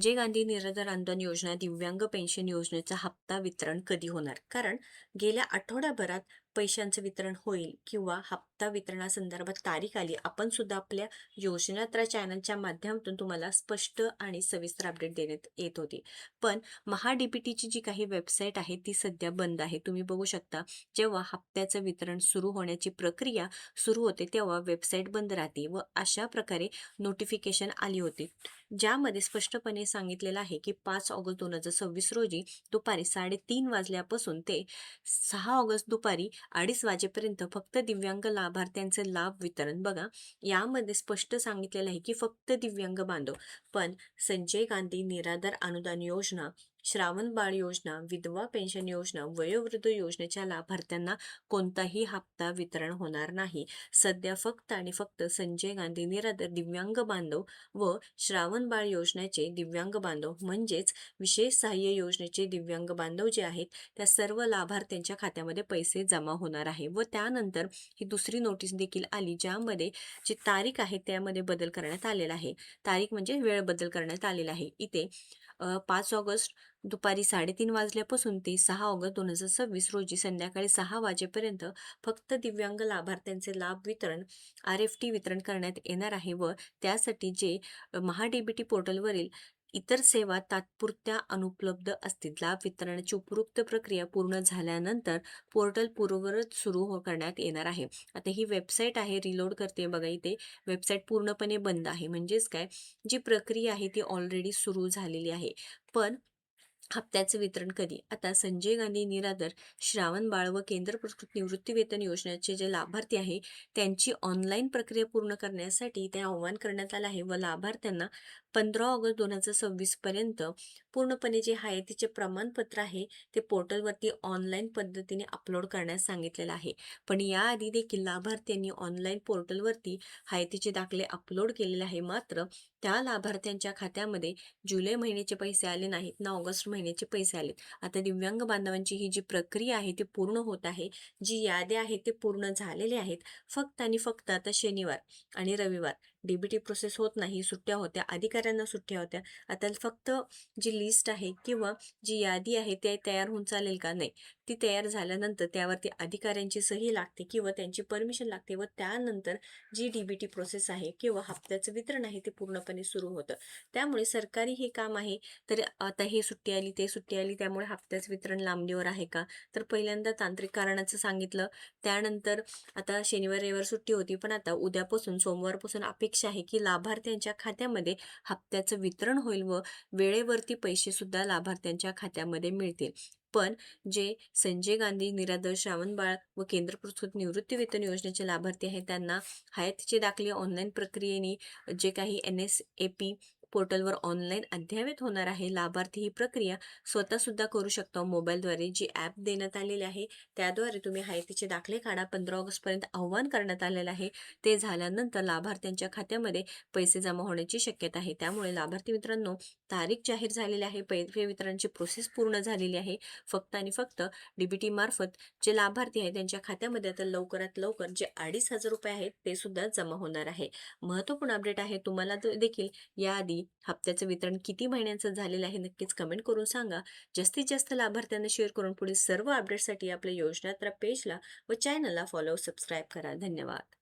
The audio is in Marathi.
संजय गांधी निराधार अनुदान योजना दिव्यांग पेन्शन योजनेचा हप्ता वितरण कधी होणार? कारण गेल्या आठवड्याभरात पैशांचं वितरण होईल किंवा हप्ता वितरणासंदर्भात तारीख आली. आपण सुद्धा आपल्या योजनात्रा चॅनलच्या माध्यमातून तुम्हाला स्पष्ट आणि सविस्तर अपडेट देण्यात येत होती. पण महा-डी-बी-टीची जी काही वेबसाईट आहे ती सध्या बंद आहे. तुम्ही बघू शकता, जेव्हा हप्त्याचं वितरण सुरू होण्याची प्रक्रिया सुरू होते तेव्हा वेबसाईट बंद राहते व अशा प्रकारे नोटिफिकेशन आली होती. ज्यामध्ये स्पष्टपणे सांगितलेलं आहे की 5 ऑगस्ट 2026 रोजी दुपारी 3:30 वाजल्यापासून ते 6 ऑगस्ट दुपारी 2:30 वाजेपर्यंत फक्त दिव्यांग लाभार्थ्यांचे लाभ वितरण. बघा, यामध्ये स्पष्ट सांगितलेलं आहे की फक्त दिव्यांग बांधव. पण संजय गांधी निराधार अनुदान योजना, श्रावण बाळ योजना, विधवा पेन्शन योजना, वयोवृद्ध योजनेच्या लाभार्थ्यांना कोणताही हप्ता वितरण होणार नाही. सध्या फक्त आणि फक्त संजय गांधी निराधार दिव्यांग बांधव व श्रावण बाळ योजनेचे दिव्यांग बांधव म्हणजेच विशेष सहाय्य योजनेचे दिव्यांग बांधव जे आहेत त्या सर्व लाभार्थ्यांच्या खात्यामध्ये पैसे जमा होणार आहे. व त्यानंतर ही दुसरी नोटीस देखील आली, ज्यामध्ये जी तारीख आहे त्यामध्ये बदल करण्यात आलेला आहे. तारीख म्हणजे वेळ बदल करण्यात आलेला आहे. इथे 5 ऑगस्ट दुपारी 3:30 वाजल्यापासून ते 6 ऑगस्ट 2026 रोजी संध्याकाळी 6 वाजेपर्यंत फक्त दिव्यांग लाभार्थ्यांचे लाभ वितरण RFT वितरण करण्यात येणार आहे. व त्यासाठी जे महा-डी-बी-टी पोर्टलवरील इतर सेवा तात्पुरत्या अनुपलब्ध असतील. लाभ वितरणाची उपयुक्त प्रक्रिया पूर्ण झाल्यानंतर पोर्टल पूर्ववत सुरू करण्यात येणार आहे. आता ही वेबसाईट आहे, रिलोड करते बघा. इथे वेबसाईट पूर्णपणे बंद आहे. म्हणजेच काय, जी प्रक्रिया आहे ती ऑलरेडी सुरू झालेली आहे. पण हप्त्याचं वितरण कधी? आता संजय गांधी निराधार, श्रावण बाळ व केंद्र पुरस्कृत निवृत्तीवेतन योजनेचे जे लाभार्थी आहे त्यांची ऑनलाईन प्रक्रिया पूर्ण करण्यासाठी ते आवाहन करण्यात आलं आहे व लाभार्थ्यांना 15 ऑगस्ट 2026 पर्यंत पूर्णपणे जे हयातीचे प्रमाणपत्र आहे ते पोर्टलवरती ऑनलाईन पद्धतीने अपलोड करण्यास सांगितलेलं आहे. पण याआधी देखील लाभार्थ्यांनी ऑनलाईन पोर्टलवरती हयातीचे दाखले अपलोड केलेले आहे. मात्र त्या लाभार्थ्यांच्या खात्यामध्ये जुलै महिन्याचे पैसे आले नाहीत ना ऑगस्ट महिन्याचे पैसे आलेत. आता दिव्यांग बांधवांची ही जी प्रक्रिया आहे ती पूर्ण होत आहे. जी याद्या आहेत ते पूर्ण झालेले आहेत. फक्त आणि फक्त आता शनिवार आणि रविवार डी-बी-टी प्रोसेस होत नाही. सुट्ट्या होत्या, अधिकाऱ्यांना सुट्ट्या होत्या. आता फक्त जी लिस्ट आहे किंवा जी यादी आहे ते तयार होऊन चालेल का? नाही. ती तयार झाल्यानंतर त्यावरती अधिकाऱ्यांची सही लागते किंवा त्यांची परमिशन लागते व त्यानंतर जी डी-बी-टी प्रोसेस आहे किंवा हप्त्याचं वितरण आहे ते पूर्णपणे सुरू होतं. त्यामुळे सरकारी हे काम आहे. तर आता हे सुट्टी आली, ते सुट्टी आली, त्यामुळे हप्त्याचं वितरण लांबणीवर आहे का? तर पहिल्यांदा तांत्रिक कारणाचं सांगितलं. त्यानंतर आता शनिवार रविवार सुट्टी होती, पण आता उद्यापासून सोमवारपासून अपेक्षा आहे की लाभार्थ्यांच्या खात्यामध्ये हप्त्याचं वितरण होईल व वेळेवरती पैसे सुद्धा लाभार्थ्यांच्या खात्यामध्ये मिळतील. पण जे संजय गांधी निराधार, श्रावण बाळ व केंद्र पुरस्कृत निवृत्तीवेतन योजनेचे लाभार्थी आहेत त्यांना हयातीचे दाखले ऑनलाईन प्रक्रियेने जे काही NSAP पोर्टलवर ऑनलाईन अद्ययावत होणार आहे. लाभार्थी ही प्रक्रिया स्वतः सुद्धा करू शकतो मोबाईलद्वारे. जी ॲप देण्यात आलेली आहे त्याद्वारे तुम्ही हयातीचे दाखले काढा. 15 ऑगस्टपर्यंत आव्हान करण्यात आलेलं आहे. ते झाल्यानंतर लाभार्थ्यांच्या खात्यामध्ये पैसे जमा होण्याची शक्यता आहे. त्यामुळे लाभार्थी मित्रांनो, तारीख जाहीर झालेली आहे. पैसे वितरणाची प्रोसेस पूर्ण झालेली आहे. फक्त आणि फक्त डी-बी-टी मार्फत जे लाभार्थी आहेत त्यांच्या खात्यामध्ये आता लवकरात लवकर जे 2,500 रुपये आहेत ते सुद्धा जमा होणार आहे. महत्त्वपूर्ण अपडेट आहे. तुम्हाला देखील याआधी हप्त्याचं वितरण किती महिन्यांचं झालेलं आहे नक्कीच कमेंट करून सांगा. जास्तीत जास्त लाभार्थ्यांना शेअर करून पुढील सर्व अपडेटसाठी आपल्या योजनात्रा पेजला व चॅनलला फॉलो सबस्क्राईब करा. धन्यवाद.